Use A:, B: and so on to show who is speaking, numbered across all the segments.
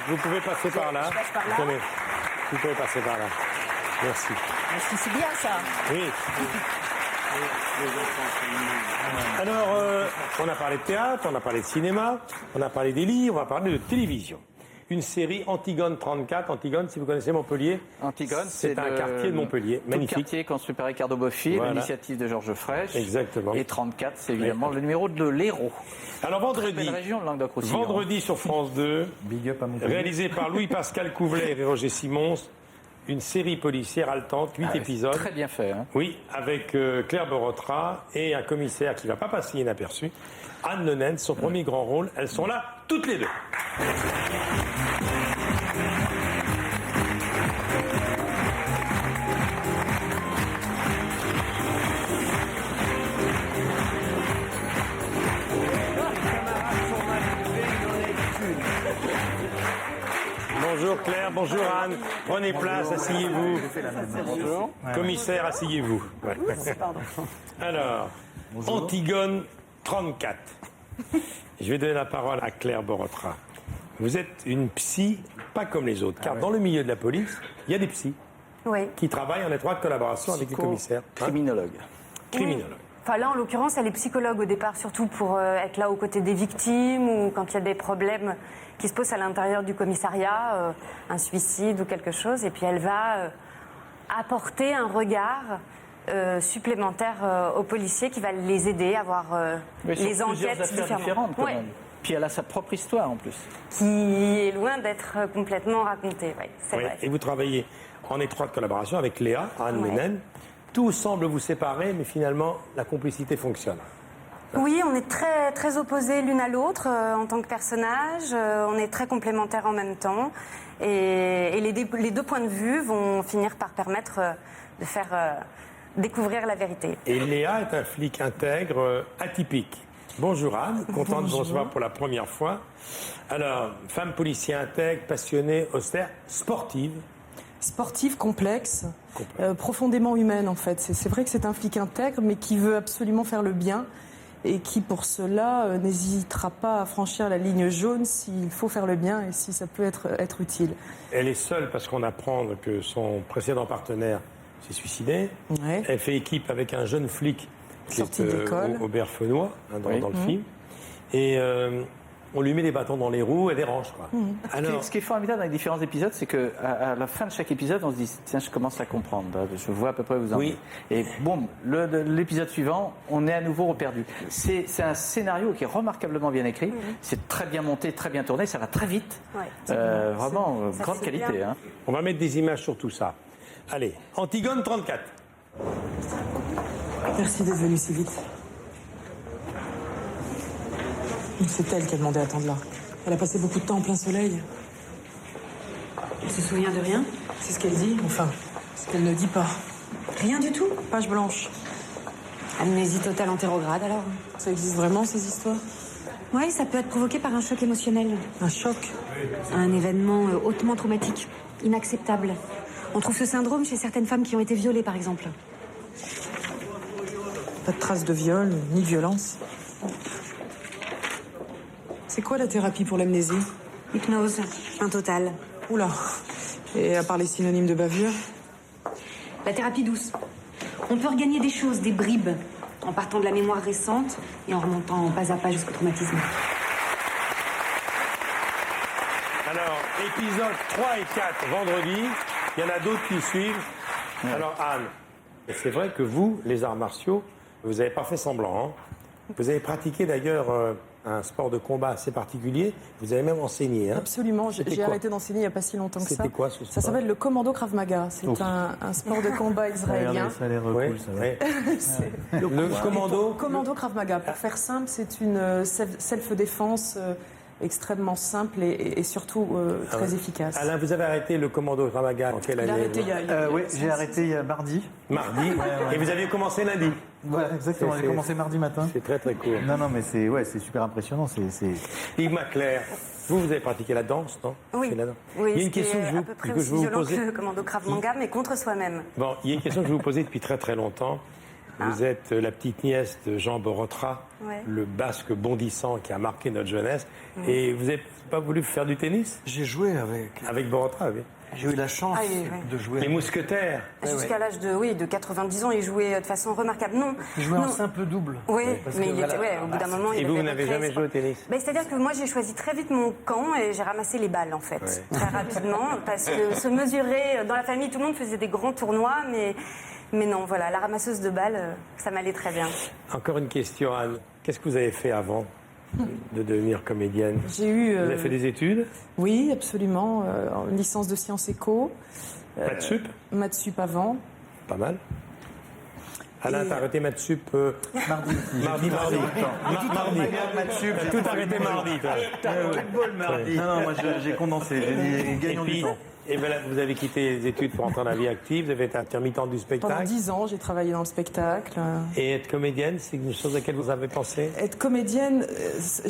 A: Vous pouvez passer par là.
B: Je passe par là.
A: Tenez, vous pouvez passer par là. Merci.
B: Merci, c'est bien ça.
A: Oui. Alors, on a parlé de théâtre, on a parlé de cinéma, on a parlé des livres, on va parler de télévision. Une série Antigone 34. Antigone, si vous connaissez Montpellier,
C: Antigone,
A: c'est un quartier de Montpellier. Magnifique.
C: Un quartier construit par Ricardo Bofill,
A: Voilà.
C: l'initiative de Georges Frêche.
A: Exactement.
C: Et 34, c'est évidemment le numéro de l'Hérault.
A: Alors vendredi,
C: Belle région de Languedoc-Roussillon.
A: vendredi sur France 2,
D: Big up à Montpellier.
A: réalisé par Louis-Pascal Couvlet et Roger Simons, une série policière haletante, 8 épisodes.
C: Très bien fait. Hein.
A: Oui, avec Claire Borotra et un commissaire qui ne va pas passer inaperçu, Anne Lenens, son premier grand rôle. Elles sont là, toutes les deux. Bonjour Claire, bonjour Anne. Prenez place, asseyez-vous.
C: Bonjour.
A: Commissaire, asseyez-vous. Ouais. Alors, Antigone 34. Je vais donner la parole à Claire Borotra. Vous êtes une psy, pas comme les autres, car dans le milieu de la police, il y a des psys
E: Oui.
A: qui travaillent en étroite collaboration avec les commissaires. Hein?
C: Criminologue.
A: Criminologues.
E: Enfin là, en l'occurrence, elle est psychologue au départ, surtout pour être là aux côtés des victimes ou quand il y a des problèmes qui se posent à l'intérieur du commissariat, un suicide ou quelque chose. Et puis elle va apporter un regard supplémentaire aux policiers qui va les aider à voir
C: Mais sur
E: les
C: plusieurs
E: enquêtes
C: affaires différentes, quand
E: Ouais.
C: même. Puis elle a sa propre histoire, en plus.
E: Qui est loin d'être complètement racontée. Ouais, c'est
A: Oui.
E: vrai.
A: Et vous travaillez en étroite collaboration avec Léa, Anne
E: Ouais.
A: Lenens. Tout semble vous séparer, mais finalement, la complicité fonctionne.
E: Oui, on est très, très opposés l'une à l'autre en tant que personnages. On est très complémentaires en même temps. Et les deux points de vue vont finir par permettre de faire découvrir la vérité.
A: Et Léa est un flic intègre atypique. Bonjour Anne, content de vous recevoir pour la première fois. Alors, femme policière intègre, passionnée, austère, sportive.
F: Sportive, complexe, profondément humaine en fait. C'est vrai que c'est un flic intègre, mais qui veut absolument faire le bien et qui pour cela n'hésitera pas à franchir la ligne jaune s'il faut faire le bien et si ça peut être utile.
A: Elle est seule parce qu'on apprend que son précédent partenaire s'est suicidé.
F: Ouais.
A: Elle fait équipe avec un jeune flic qui
F: Sorti
A: est
F: d'école.
A: au Berfenois, hein, dans,
C: Oui.
A: dans le film. Et on lui met des bâtons dans les roues, elle dérange. Quoi. Alors,
C: Ce qui est formidable dans les différents épisodes, c'est qu'à la fin de chaque épisode, on se dit tiens, je commence à comprendre. Je vois à peu près où vous en
A: Oui.
C: êtes. Et boum, l'épisode suivant, on est à nouveau perdu. C'est un scénario qui est remarquablement bien écrit. C'est très bien monté, très bien tourné. Ça va très vite.
E: Ouais.
C: Vraiment,
E: Ça,
C: grande
E: c'est
C: qualité.
E: bien.
C: Hein.
A: on va mettre des images sur tout ça. Allez, Antigone 34.
F: Merci d'être venu si vite. C'est elle qui a demandé à attendre là. Elle a passé beaucoup de temps en plein soleil.
G: Elle se souvient de rien?
F: C'est ce qu'elle dit, enfin, ce qu'elle ne dit pas.
G: Rien du tout?
F: Page blanche.
G: Amnésie totale antérograde alors?
F: Ça existe vraiment ces histoires?
G: Oui, ça peut être provoqué par un choc émotionnel.
F: Un choc?
G: Un événement hautement traumatique, inacceptable. On trouve ce syndrome chez certaines femmes qui ont été violées par exemple.
F: Pas de traces de viol, ni de violence. C'est quoi la thérapie pour l'amnésie?
G: Hypnose, un total.
F: Oula. Et à part les synonymes de bavure?
G: La thérapie douce. On peut regagner des choses, des bribes, en partant de la mémoire récente et en remontant pas à pas jusqu'au traumatisme.
A: Alors, épisode 3 et 4, vendredi. Il y en a d'autres qui suivent. Alors, Anne, c'est vrai que vous, les arts martiaux, vous n'avez pas fait semblant. Hein. Vous avez pratiqué d'ailleurs un sport de combat assez particulier. Vous avez même enseigné. Hein.
F: Absolument.
A: C'était
F: J'ai
A: quoi
F: arrêté d'enseigner il n'y a pas si longtemps que ça.
A: C'était quoi ce sport?
F: Ça s'appelle le Commando Krav Maga. C'est
A: Ouf.
F: un sport de combat israélien.
D: Ça a l'air
A: Ouais,
D: cool, ça va.
A: ouais.
F: C'est-
A: Le commando.
F: Commando Krav Maga. Pour faire simple, c'est une self-défense extrêmement simple et surtout très efficace.
A: Alain, vous avez arrêté le commando Ramagan en quelle année?
F: J'ai arrêté il y a
B: Oui, j'ai arrêté il y a mardi.
A: Mardi. Et vous aviez commencé lundi.
B: Voilà, exactement. J'ai commencé mardi matin.
A: C'est très très court.
B: Non, mais c'est super impressionnant.
A: Yves Maclair, vous avez pratiqué la danse, non?
E: Oui.
A: C'est la danse.
E: Oui,
A: Il y a une question
E: à peu près
A: que je
E: aussi
A: veux vous
E: violent
A: poser.
E: que le commando Krav Maga, mais contre soi-même.
A: Bon, il y a une question que je vais vous poser depuis très très longtemps. Vous êtes la petite nièce de Jean Borotra, le basque bondissant qui a marqué notre jeunesse. Et vous n'avez pas voulu faire du tennis?
D: J'ai joué
A: Avec Borotra, oui.
D: J'ai eu la chance de jouer.
A: Les mousquetaires.
E: Jusqu'à l'âge de 90 ans, il jouait de façon remarquable. Non.
D: J'ai joué en simple double.
E: Oui, mais il était, au bout d'un moment, il
A: Et vous,
E: avait
A: vous n'avez
E: à peu près,
A: jamais
E: je
A: joué au
E: crois.
A: tennis?
E: C'est-à-dire que moi, j'ai choisi très vite mon camp et j'ai ramassé les balles, en fait, très rapidement. Parce que se mesurer, dans la famille, tout le monde faisait des grands tournois, mais non, voilà, la ramasseuse de balles, ça m'allait très bien.
A: Encore une question, Anne. Qu'est-ce que vous avez fait avant de devenir comédienne?
F: J'ai eu...
A: Vous avez fait des études?
F: Oui, absolument. Une licence de sciences éco.
A: Maths sup?
F: Maths sup avant.
A: Pas mal. Alain, t'as arrêté Maths sup
B: mardi.
A: Mardi.
B: Mathieu,
A: Tout arrêté mardi, toi.
B: mardi. Non, moi j'ai condensé. J'ai dit gagnons du temps.
A: Et voilà, vous avez quitté les études pour entrer dans la vie active, vous avez été intermittent du
F: Pendant
A: spectacle.
F: 10 ans, j'ai travaillé dans le spectacle.
A: Et être comédienne, c'est une chose à laquelle vous avez pensé?
F: Être comédienne,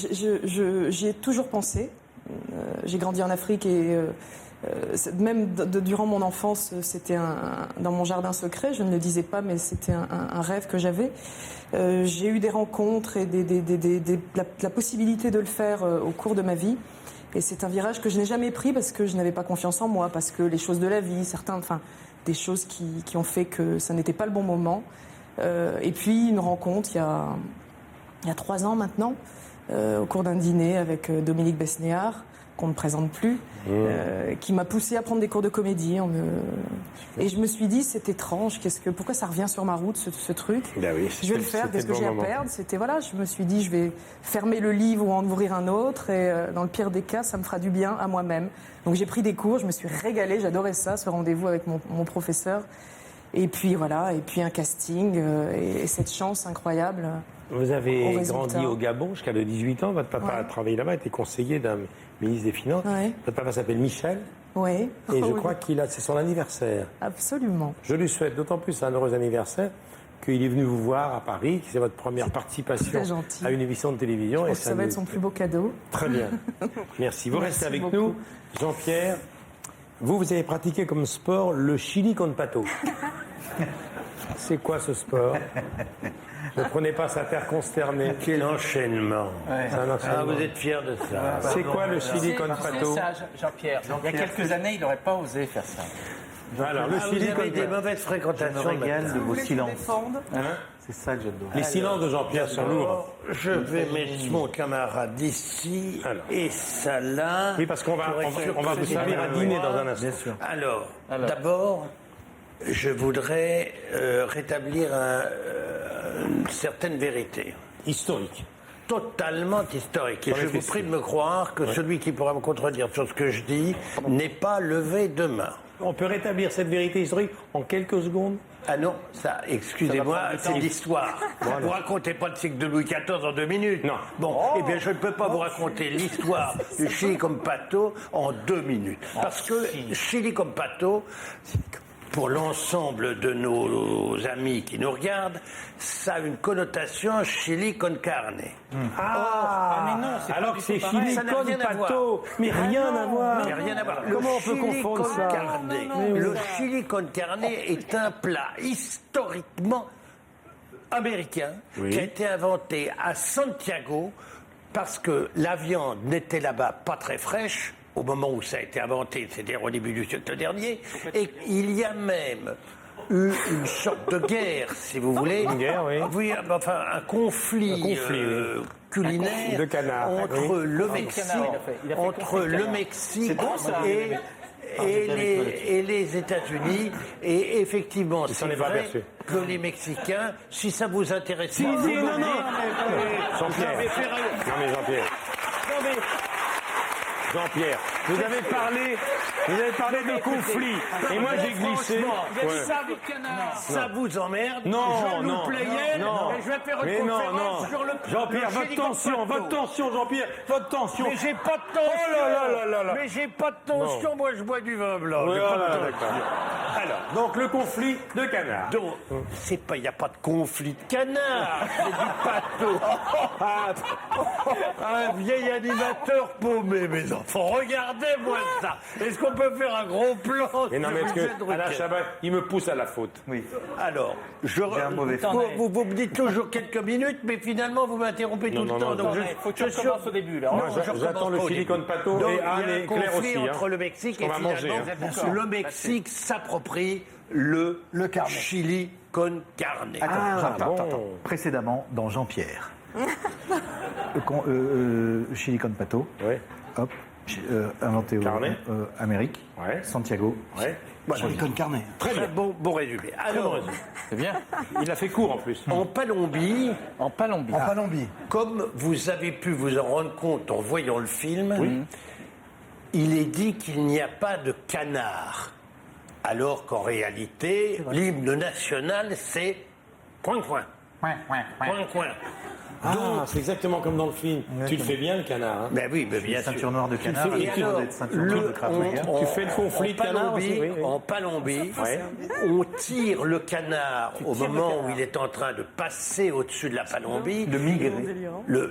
F: j'y ai toujours pensé. J'ai grandi en Afrique et même durant mon enfance, c'était dans mon jardin secret. Je ne le disais pas, mais c'était un rêve que j'avais. J'ai eu des rencontres et la possibilité de le faire au cours de ma vie. Et c'est un virage que je n'ai jamais pris parce que je n'avais pas confiance en moi, parce que les choses de la vie, des choses qui ont fait que ça n'était pas le bon moment. Et puis une rencontre il y a 3 ans maintenant, au cours d'un dîner avec Dominique Besnéard, qu'on ne présente plus, qui m'a poussé à prendre des cours de comédie. Et je me suis dit, c'est étrange, pourquoi ça revient sur ma route, ce truc?
A: Ben oui,
F: je vais le faire, qu'est-ce que j'ai à perdre? Je me suis dit, je vais fermer le livre ou en ouvrir un autre, et dans le pire des cas, ça me fera du bien à moi-même. Donc j'ai pris des cours, je me suis régalée, j'adorais ça, ce rendez-vous avec mon professeur. Et puis voilà, et puis un casting, et cette chance incroyable.
A: Vous
F: au
A: avez
F: résultat.
A: grandi au Gabon jusqu'à 18 ans. Votre papa a travaillé là-bas, était conseiller d'un ministre des Finances.
F: Ouais.
A: Votre papa s'appelle Michel.
F: Oui.
A: Et je
F: Oui.
A: crois c'est son anniversaire.
F: Absolument.
A: Je lui souhaite d'autant plus un heureux anniversaire qu'il est venu vous voir à Paris, que c'est votre première participation
F: très gentil.
A: à une émission de télévision.
F: Je pense que ça va être son plus beau cadeau.
A: Très bien. Merci. Vous
F: Merci
A: restez avec
F: beaucoup.
A: nous. Jean-Pierre, vous avez pratiqué comme sport le chili con pato. C'est quoi ce sport? Ne prenez pas sa terre consternée. Quel enchaînement. C'est un enchaînement.
D: vous êtes fiers de ça.
A: C'est quoi le chili con pato?
C: Jean-Pierre. Il y a quelques années, il n'aurait pas osé faire ça.
A: Alors, le chili
D: Vous
A: con
D: avez des
A: pato.
D: mauvaises fréquentations.
B: Je me régale de vos silences.
A: Hein?
B: C'est ça que j'adore.
A: Les silences de Jean-Pierre sont lourds.
D: Alors, je vais mettre mon camarade ici
A: Alors.
D: et ça là.
A: Oui, parce qu'on va vous servir à dîner dans un instant.
B: Bien sûr.
D: Alors. D'abord, je voudrais rétablir une certaine vérité.
A: Historique.
D: Totalement historique. Et
A: On
D: je vous
A: réfléchit.
D: prie de me croire que celui qui pourra me contredire sur ce que je dis n'est pas levé demain.
A: On peut rétablir cette vérité historique en quelques secondes?
D: Ah non, ça, excusez-moi,
A: Ça va prendre du
D: c'est
A: temps.
D: l'histoire. Vous racontez pas le cycle de Louis XIV en 2 minutes.
A: Non.
D: Bon, eh bien, je ne peux pas vous raconter l'histoire du chili con pato en 2 minutes. Parce que chili con pato, pour l'ensemble de nos amis qui nous regardent, ça a une connotation chili con carne.
A: Ah, mais non, alors que c'est chili
D: Ça n'a
A: con
D: rien à
A: pato. Mais rien à voir.
D: Mais rien à voir.
A: Comment
D: Le
A: on peut
D: chili
A: confondre
D: con
A: ça?
D: carne, le chili con carne est un plat historiquement américain qui a été inventé à Santiago parce que la viande n'était là-bas pas très fraîche au moment où ça a été inventé, c'est-à-dire au début du siècle dernier, et il y a même eu une sorte de guerre, si vous voulez.
A: Une guerre, oui.
D: Oui, enfin, un conflit,
A: oui.
D: culinaire
A: de canard,
D: entre
A: oui.
D: le Mexique,
C: il a fait
D: entre
C: conflit de
D: le
C: canard.
D: Mexique
C: C'est bon, ça.
D: et les États-Unis. Et effectivement,
A: s'en
D: c'est
A: est pas
D: vrai
A: aperçu.
D: que les Mexicains, si ça vous intéresse pas,
A: Si,
D: vous
A: non,
D: me
A: non.
D: dites,
A: Jean-Pierre.
D: vous avez fait rien.
A: Non mais Jean-Pierre.
D: Non, mais
A: Jean-Pierre, vous avez parlé de conflit. Et moi, j'ai glissé.
D: Ça vous emmerde?
A: Non,
D: je
A: non,
D: vous plaiais,
A: non.
D: et je vais faire une
A: Mais non,
D: conférence
A: non.
D: sur le
A: Jean-Pierre,
D: le
A: votre tension, Jean-Pierre, votre tension.
D: Mais j'ai pas de tension.
A: Oh là là là là là.
D: Mais j'ai pas de tension, moi je bois du vin blanc.
A: Ouais,
D: J'ai pas de
A: voilà,
D: tension.
A: d'accord. Alors, donc le conflit de canard.
D: Donc, il n'y a pas de conflit de canard, c'est du pato. Un vieil animateur paumé, mes enfants. Regardez-moi ça. Est-ce qu'on peut faire un gros plan?
A: Mais non, mais est-ce
D: sur
A: que Alain Chabat, il me pousse à la faute?
B: Oui.
D: Alors,
B: un mauvais
D: vous me dites toujours quelques minutes, mais finalement vous m'interrompez tout
A: non,
D: le temps.
A: non,
D: Donc
C: Il faut que tu recommences au début, là.
A: Moi,
D: Non, je
A: j'attends le
D: recommence au
A: silicone
D: début.
A: pato
D: Donc,
A: et Anne
D: il y a
A: et
D: un
A: Claire
D: conflit
A: aussi. hein.
D: entre le Mexique
A: On
D: et
A: va manger,
D: finalement, le Mexique s'approprie le chili con carne.
B: Attends.
A: bon.
B: Précédemment, dans Jean-Pierre. Chili con pato.
A: Ouais,
B: Hop. Inventé au
A: Carnet.
B: Amérique.
A: ouais,
B: Santiago.
A: ouais.
B: Chili con carne.
A: Très bien.
D: Bon résumé. Alors,
C: C'est bien.
A: Il a fait court en plus.
D: en Palombie,
C: En Palombie.
B: Palombie.
D: comme vous avez pu vous en rendre compte en voyant le film, il est dit qu'il n'y a pas de canard. Alors qu'en réalité, l'hymne national, c'est coin.
A: Ah, c'est exactement comme dans le film. Tu le fais bien, le canard. Hein.
D: Ben oui, ben bien sûr.
B: Ceinture noire de canard.
A: fais-
B: Et
A: et
B: tu dois être ceinture noire de Krav-Maga.
A: Tu fais le conflit de canard aussi, oui, oui.
D: En Palombie,
A: Ouais.
D: on tire le canard au moment où il est en train de passer au-dessus de la Palombie.
B: De migrer.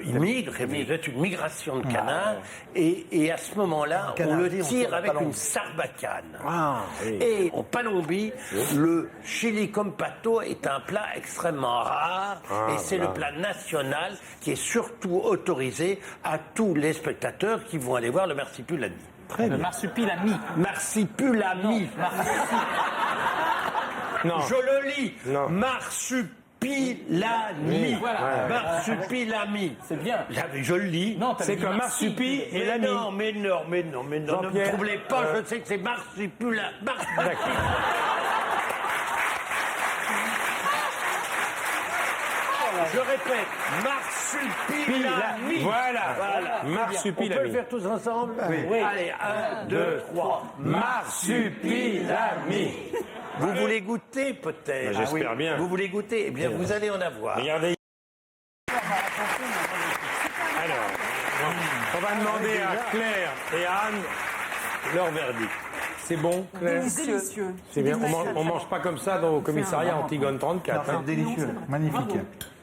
D: Il migre, c'est une migration de canard, et à ce moment-là, on le tire avec une sarbacane.
A: Ah, oui.
D: Et en Palombie, le chili con pato est un plat extrêmement rare, et c'est le plat national qui est surtout autorisé à tous les spectateurs qui vont aller voir le Marsupilami.
C: Le marsupilami.
D: Marsupilami.
A: Non.
D: Je le lis.
A: Non.
D: Marsupilami.
C: Voilà.
D: Marsupilami.
C: C'est bien.
D: Je le lis.
C: Non, t'as
A: C'est
C: dit
A: comme
C: marsi.
A: marsupi et
D: Mais
A: l'ami.
D: non, mais non. Ne me
A: Jean-Pierre,
D: troublez pas, je sais que c'est marsupilami. Je répète, marsupilami.
A: Voilà.
D: On peut le
A: Marsupilami.
D: faire tous ensemble? Oui. Allez, 1, 2, 3.
A: Marsupilami.
D: Vous voulez goûter peut-être?
A: Bah, j'espère bien.
D: Vous voulez goûter? Eh bien, vous allez en avoir.
A: Regardez. Alors, on va demander à Claire et à Anne leur verdict. C'est bon, Claire?
F: Délicieux.
A: C'est bien. On mange pas comme ça au commissariat Antigone 34. hein.
B: Délicieux. Magnifique.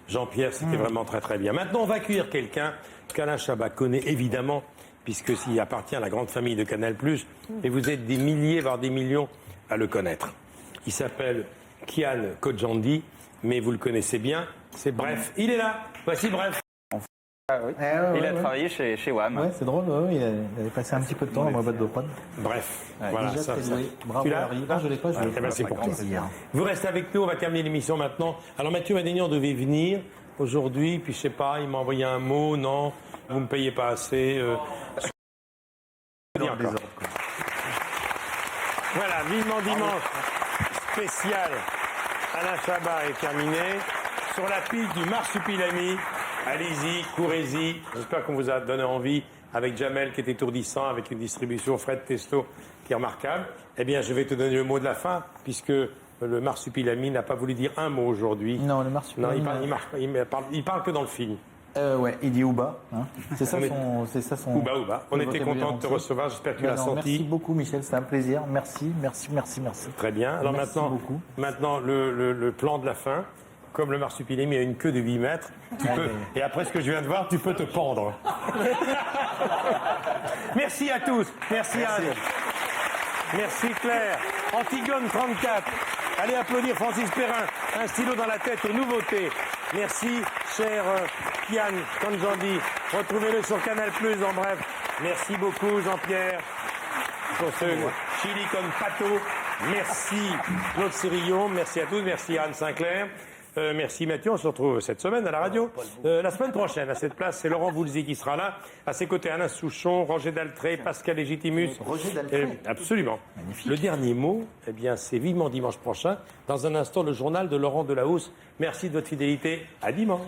A: Jean-Pierre, c'était vraiment très très bien. Maintenant, on va accueillir quelqu'un qu'Alain Chabat connaît évidemment, puisque s'il appartient à la grande famille de Canal+, et vous êtes des milliers, voire des millions à le connaître. Il s'appelle Kian Kojandi, mais vous le connaissez bien. C'est Bref. Il est là. Voici Bref.
H: Il a travaillé chez WAM.
B: Ouais, c'est drôle. Il avait passé un petit peu de temps dans ma boîte de prod.
A: Bref. Voilà,
B: Déjà
A: ça.
B: très doué. Bravo
A: Tu l'as
B: Harry. Non, je l'ai pas. Je l'ai
A: Eh ben, c'est pour toi.
B: plaisir.
A: Vous restez avec nous, on va terminer l'émission maintenant. Alors Mathieu Madénian devait venir aujourd'hui, puis je sais pas, il m'a envoyé un mot, non, vous me payez pas assez. Dis encore. Voilà, vivement dimanche spécial. Alain Chabat est terminé. Sur la piste du Marsupilami, allez-y, courez-y. J'espère qu'on vous a donné envie avec Jamel qui est étourdissant, avec une distribution Fred Testo qui est remarquable. Eh bien, je vais te donner le mot de la fin, puisque le Marsupilami n'a pas voulu dire un mot aujourd'hui.
B: Non, le
A: Non,
B: marsupilami.
A: il parle que dans le film.
B: Ouais, il dit Ouba. Hein. C'est ça son.
A: Ouba, Ouba. On était content de te recevoir, j'espère que tu l'as
B: Merci
A: senti.
B: beaucoup, Michel, c'était un plaisir. Merci.
A: Très bien. Alors
B: Merci beaucoup.
A: maintenant le plan de la fin. Comme le Marsupilami a une queue de 8 mètres, tu peux, et après ce que je viens de voir, tu peux te pendre. Merci à tous. Merci Anne. Merci Claire. Antigone 34. Allez applaudir Francis Perrin. Un stylo dans la tête aux nouveautés. Merci, cher Kian Kojandi. Retrouvez-le sur Canal+, en bref. Merci beaucoup, Jean-Pierre, pour ce chili con pato. Merci, Claude Sérillon. Merci à tous. Merci Anne Sinclair. Merci Mathieu, on se retrouve cette semaine à la radio. La semaine prochaine, à cette place, c'est Laurent Voulzy qui sera là. À ses côtés, Alain Souchon, Roger Daltré, Pascal Légitimus.
B: Roger Daltré.
A: Absolument.
B: Magnifique.
A: Le dernier mot, eh bien, c'est vivement dimanche prochain. Dans un instant, le journal de Laurent Delahousse. Merci de votre fidélité. À dimanche.